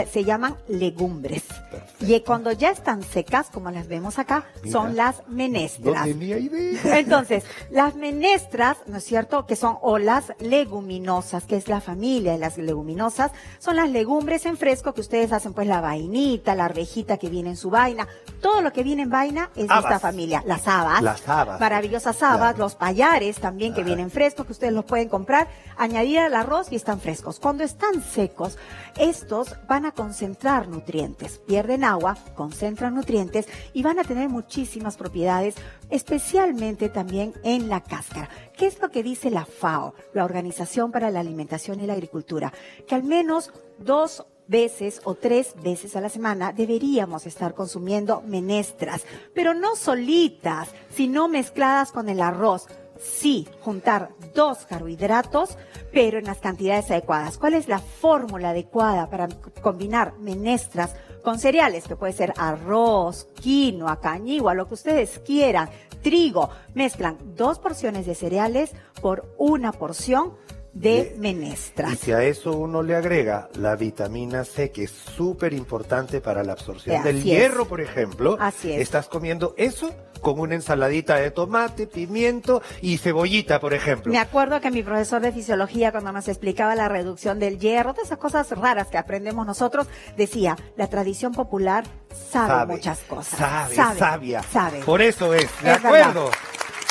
se llaman legumbres. Perfecto. Y cuando ya están secas, como las vemos acá, son las menestras. No tenía idea. Entonces, las menestras, ¿no es cierto?, que son, o las leguminosas, que es la familia de las leguminosas, son las legumbres en fresco que ustedes hacen, pues la vainita, la arvejita que viene en su vaina, todo lo que viene en vaina es de esta familia. Las habas. Las habas. Maravillosas habas, los payares también que vienen frescos, que ustedes los pueden comprar, añadir al arroz y están frescos. Cuando están secos, estos van a concentrar nutrientes, pierden agua, concentran nutrientes y van a tener muchísimas propiedades, especialmente también en la cáscara. ¿Qué es lo que dice la FAO, la Organización para la Alimentación y la Agricultura? Que al menos 2 veces o 3 veces a la semana deberíamos estar consumiendo menestras, pero no solitas, sino mezcladas con el arroz. Sí, juntar 2 carbohidratos, pero en las cantidades adecuadas. ¿Cuál es la fórmula adecuada para combinar menestras con cereales? Que puede ser arroz, quinoa, cañigua, lo que ustedes quieran, trigo. Mezclan 2 porciones de cereales por 1 porción de menestras. Y si a eso uno le agrega la vitamina C, que es súper importante para la absorción del hierro, por ejemplo, estás comiendo eso con una ensaladita de tomate, pimiento y cebollita, por ejemplo. Me acuerdo que mi profesor de fisiología, cuando nos explicaba la reducción del hierro, todas esas cosas raras que aprendemos nosotros, decía, la tradición popular sabe muchas cosas. Sabia. Por eso es, ¿de acuerdo?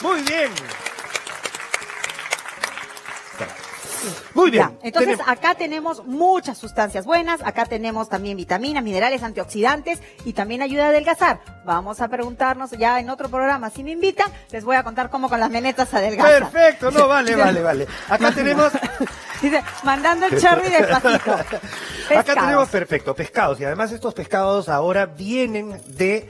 Muy bien. Muy bien. Ya, entonces acá tenemos muchas sustancias buenas, acá tenemos también vitaminas, minerales, antioxidantes y también ayuda a adelgazar. Vamos a preguntarnos ya en otro programa, si me invitan, les voy a contar cómo con las menetas adelgazan. Perfecto, no, vale. Acá tenemos... Dice, mandando el cherry despacito. Acá tenemos, perfecto, pescados. Y además estos pescados ahora vienen de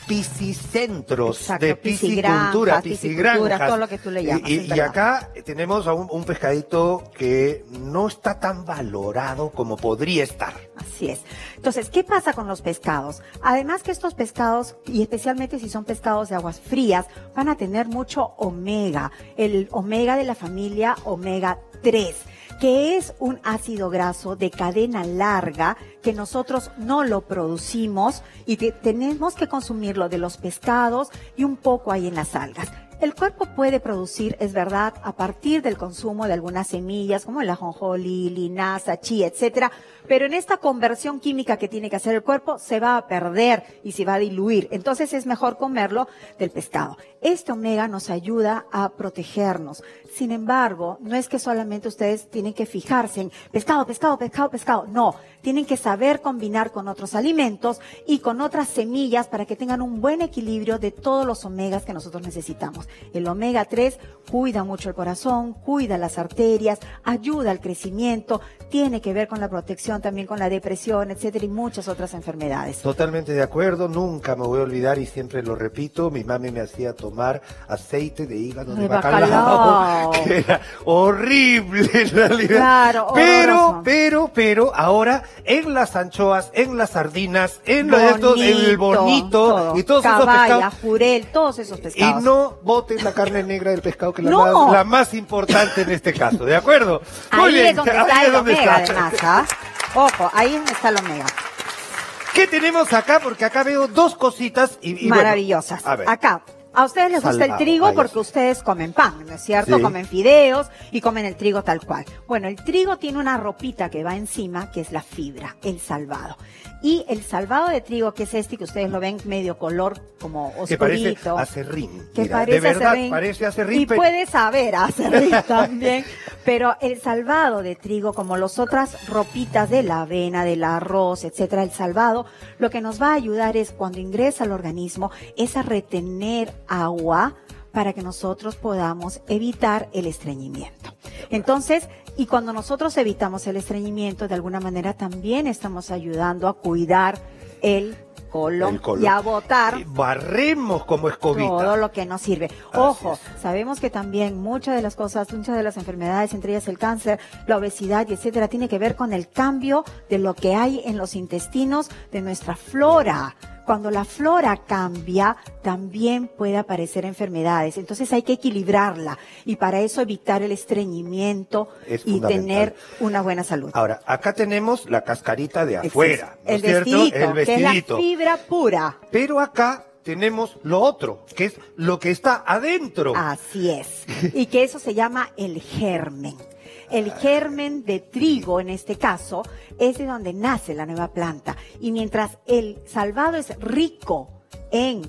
piscicentros, exacto, de piscicultura, piscigranjas, todo lo que tú le llamas. Y acá tenemos a un pescadito que no está tan valorado como podría estar. Así es. Entonces, ¿qué pasa con los pescados? Además que estos pescados, y especialmente si son pescados de aguas frías, van a tener mucho omega, el omega de la familia omega 3, que es un ácido graso de cadena larga que nosotros no lo producimos y que tenemos que consumirlo de los pescados y un poco ahí en las algas. El cuerpo puede producir, es verdad, a partir del consumo de algunas semillas como el ajonjolí, linaza, chía, etcétera, pero en esta conversión química que tiene que hacer el cuerpo se va a perder y se va a diluir. Entonces es mejor comerlo del pescado. Este omega nos ayuda a protegernos. Sin embargo, no es que solamente ustedes tienen que fijarse en pescado. No, tienen que saber combinar con otros alimentos y con otras semillas para que tengan un buen equilibrio de todos los omegas que nosotros necesitamos. El omega 3 cuida mucho el corazón, cuida las arterias, ayuda al crecimiento, tiene que ver con la protección, también con la depresión, etcétera, y muchas otras enfermedades. Totalmente de acuerdo, nunca me voy a olvidar y siempre lo repito, mi mami me hacía tomar aceite de hígado de bacalao, que era horrible en realidad. Claro, pero ahora en las anchoas, en las sardinas, en el bonito todo. Y todos Caballa, esos pescados, jurel, todos esos pescados. y no boten la carne negra del pescado, que es No. la más importante en este caso, ¿de acuerdo? Muy Ahí bien, es donde ahí está es el donde omega, está. además, ¿ah? Ojo, ahí es donde está el omega. ¿Qué tenemos acá? Porque acá veo dos cositas y Maravillosas. Bueno, a ver. Acá, a ustedes les gusta el Salvado, trigo vaya. porque ustedes comen pan, ¿no es cierto? Sí. Comen fideos y comen el trigo tal cual. Bueno, el trigo tiene una ropita que va encima, que es la fibra, el salvado. Y el salvado de trigo, que es este que ustedes lo ven medio color como Que parece oscurito. acerrín. Que Mira, parece de verdad acerrín. parece acerrín. Y pero- puede saber a acerrín también. Pero el salvado de trigo, como las otras ropitas de la avena, del arroz, etcétera, el salvado, lo que nos va a ayudar es cuando ingresa al organismo, es a retener agua para que nosotros podamos evitar el estreñimiento. Entonces, y cuando nosotros evitamos el estreñimiento, de alguna manera también estamos ayudando a cuidar el colon y a botar Y barremos como escobita. todo lo que nos sirve. Ojo, sabemos que también muchas de las cosas, muchas de las enfermedades, entre ellas el cáncer, la obesidad y etcétera, tiene que ver con el cambio de lo que hay en los intestinos de nuestra flora. Cuando la flora cambia, también puede aparecer enfermedades. Entonces hay que equilibrarla y para eso evitar el estreñimiento Es y fundamental. tener una buena salud. Ahora, acá tenemos la cascarita de afuera, ¿no el es cierto? vestidito, El que es la vestidito. fibra pura. Pero acá tenemos lo otro, que es lo que está adentro. Así es. Y que eso se llama el germen. El germen de trigo, en este caso, es de donde nace la nueva planta. Y mientras el salvado es rico en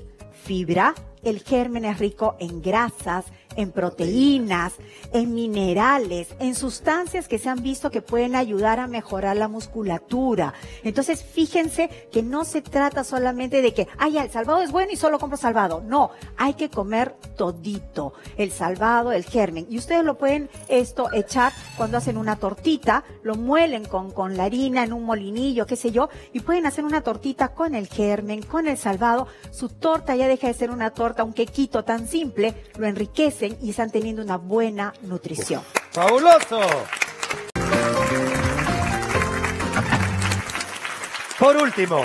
fibra, el germen es rico en grasas, en proteínas, en minerales, en sustancias que se han visto que pueden ayudar a mejorar la musculatura. Entonces, fíjense que no se trata solamente de que, ay, el salvado es bueno y solo compro salvado. No, hay que comer todito, el salvado, el germen. Y ustedes lo pueden echar cuando hacen una tortita, lo muelen con la harina en un molinillo, qué sé yo, y pueden hacer una tortita con el germen, con el salvado. Su torta ya deja de ser una torta, un quequito tan simple, lo enriquecen y están teniendo una buena nutrición. ¡Fabuloso! Por último,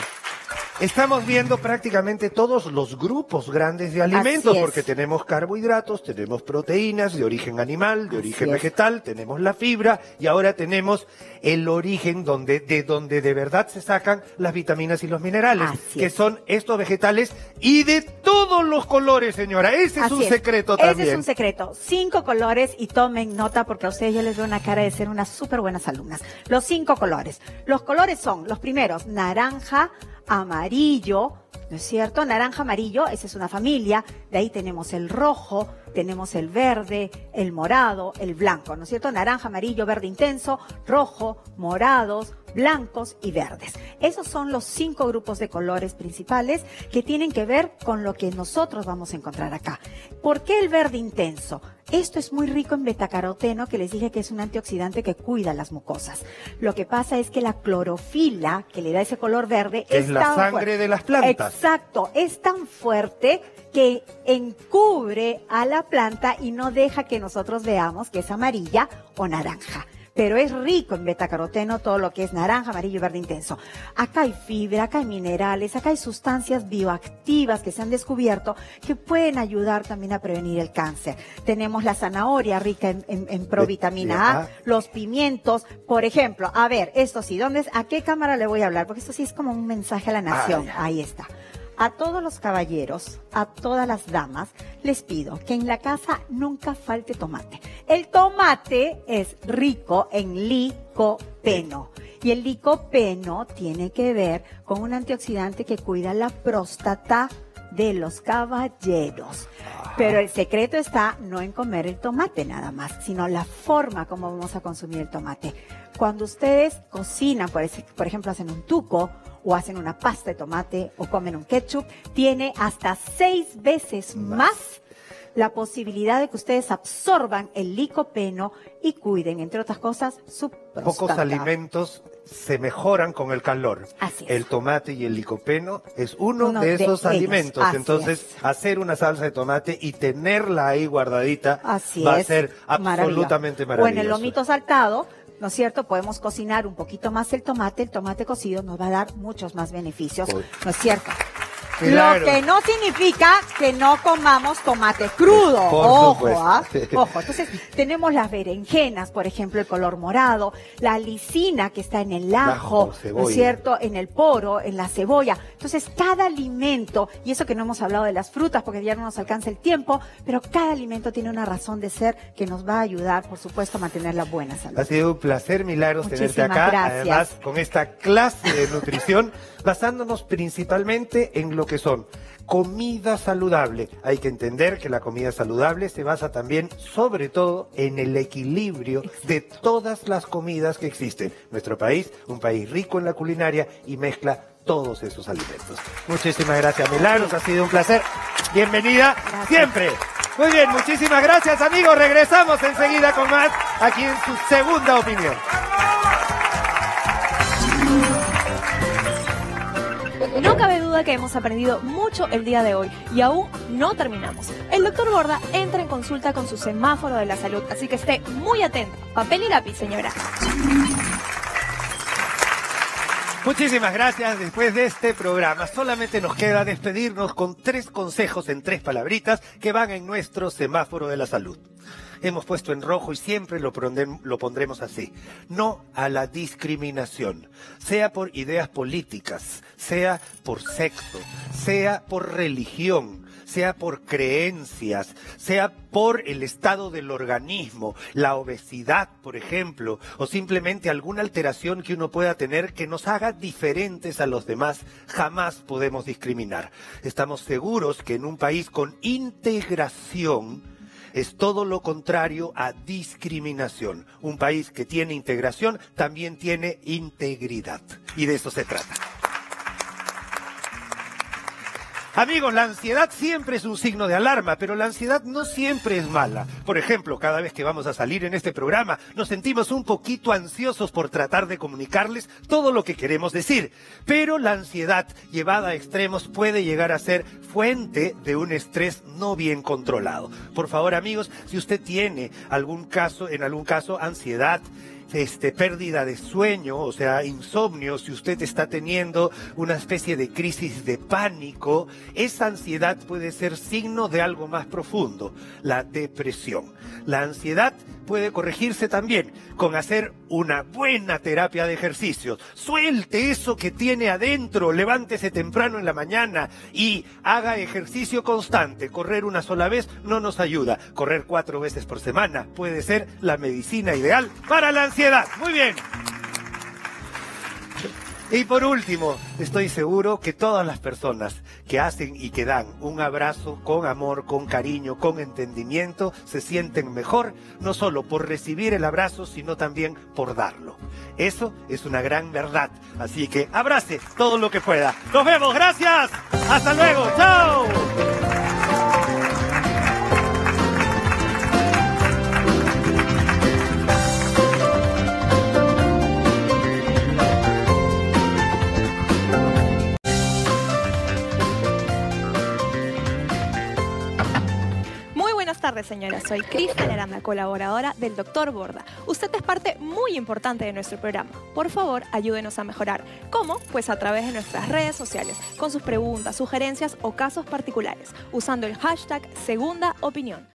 estamos viendo prácticamente todos los grupos grandes de alimentos, Así es. porque tenemos carbohidratos, tenemos proteínas de origen animal, de origen es. vegetal, tenemos la fibra y ahora tenemos el origen de donde de verdad se sacan las vitaminas y los minerales, Así que es. son estos vegetales y de todos los colores, señora. Ese es Así un secreto Ese también. es un secreto. 5 colores y tomen nota porque a ustedes ya les veo una cara de ser unas súper buenas alumnas. Los 5 colores. Los colores son los primeros, naranja, amarillo, ¿no es cierto? Naranja, amarillo, esa es una familia. De ahí tenemos el rojo, tenemos el verde, el morado, el blanco, ¿no es cierto? Naranja, amarillo, verde intenso, rojo, morados, blancos y verdes. Esos son los 5 grupos de colores principales que tienen que ver con lo que nosotros vamos a encontrar acá. ¿Por qué el verde intenso? Esto es muy rico en betacaroteno, que les dije que es un antioxidante que cuida las mucosas. Lo que pasa es que la clorofila, que le da ese color verde, es la sangre de las plantas. Exacto, es tan fuerte que encubre a la planta y no deja que nosotros veamos que es amarilla o naranja. Pero es rico en betacaroteno todo lo que es naranja, amarillo y verde intenso. Acá hay fibra, acá hay minerales, acá hay sustancias bioactivas que se han descubierto que pueden ayudar también a prevenir el cáncer. Tenemos la zanahoria rica en provitamina A, los pimientos, por ejemplo. A ver, esto sí, ¿a qué cámara le voy a hablar? Porque esto sí es como un mensaje a la nación. Ahí está. A todos los caballeros, a todas las damas, les pido que en la casa nunca falte tomate. El tomate es rico en licopeno. Y el licopeno tiene que ver con un antioxidante que cuida la próstata de los caballeros. Pero el secreto está no en comer el tomate nada más, sino la forma como vamos a consumir el tomate. Cuando ustedes cocinan, por ejemplo, hacen un tuco, o hacen una pasta de tomate o comen un ketchup, tiene hasta 6 veces más la posibilidad de que ustedes absorban el licopeno y cuiden, entre otras cosas, su próstata. Pocos alimentos se mejoran con el calor. Así es. El tomate y el licopeno es uno de esos alimentos. Entonces, hacer una salsa de tomate y tenerla ahí guardadita va a ser absolutamente maravilloso. O en el lomito saltado, ¿no es cierto? Podemos cocinar un poquito más el tomate cocido nos va a dar muchos más beneficios, ¿no es cierto? Claro. Lo que no significa que no comamos tomate crudo. Ojo, Ojo. Entonces, tenemos las berenjenas, por ejemplo, el color morado, la lisina que está en el ajo, ¿no es cierto? En el poro, en la cebolla. Entonces, cada alimento, y eso que no hemos hablado de las frutas porque ya no nos alcanza el tiempo, pero cada alimento tiene una razón de ser que nos va a ayudar, por supuesto, a mantener la buena salud. Ha sido un placer, Milagros, tenerte acá. Gracias. Además, con esta clase de nutrición, basándonos principalmente en lo que son comida saludable. Hay que entender que la comida saludable se basa también, sobre todo, en el equilibrio de todas las comidas que existen. Nuestro país, un país rico en la culinaria y mezcla todos esos alimentos. Muchísimas gracias, Milagros, ha sido un placer. Bienvenida siempre. Muy bien, muchísimas gracias, amigos. Regresamos enseguida con más aquí en su segunda opinión. No cabe duda que hemos aprendido mucho el día de hoy y aún no terminamos. El doctor Borda entra en consulta con su semáforo de la salud, así que esté muy atento. Papel y lápiz, señora. Muchísimas gracias. Después de este programa solamente nos queda despedirnos con 3 consejos en 3 palabritas que van en nuestro semáforo de la salud. Hemos puesto en rojo y siempre lo pondremos así. No a la discriminación, sea por ideas políticas, sea por sexo, sea por religión, sea por creencias, sea por el estado del organismo, la obesidad, por ejemplo, o simplemente alguna alteración que uno pueda tener que nos haga diferentes a los demás. Jamás podemos discriminar. Estamos seguros que en un país con integración es todo lo contrario a discriminación. Un país que tiene integración también tiene integridad. Y de eso se trata. Amigos, la ansiedad siempre es un signo de alarma, pero la ansiedad no siempre es mala. Por ejemplo, cada vez que vamos a salir en este programa, nos sentimos un poquito ansiosos por tratar de comunicarles todo lo que queremos decir. Pero la ansiedad, llevada a extremos, puede llegar a ser fuente de un estrés no bien controlado. Por favor, amigos, si usted tiene en algún caso, ansiedad, pérdida de sueño, o sea, insomnio, si usted está teniendo una especie de crisis de pánico, esa ansiedad puede ser signo de algo más profundo, la depresión. La ansiedad puede corregirse también con hacer una buena terapia de ejercicios. Suelte eso que tiene adentro, levántese temprano en la mañana y haga ejercicio constante. Correr una sola vez no nos ayuda. Correr 4 veces por semana puede ser la medicina ideal para la ansiedad. Muy bien. Y por último, estoy seguro que todas las personas que hacen y que dan un abrazo con amor, con cariño, con entendimiento, se sienten mejor, no solo por recibir el abrazo, sino también por darlo. Eso es una gran verdad. Así que abrace todo lo que pueda. Nos vemos, gracias. Hasta luego, chao. Buenas tardes, señora. Soy Cristal Aranda, colaboradora del Dr. Borda. Usted es parte muy importante de nuestro programa. Por favor, ayúdenos a mejorar. ¿Cómo? Pues a través de nuestras redes sociales, con sus preguntas, sugerencias o casos particulares, usando el hashtag Segunda Opinión.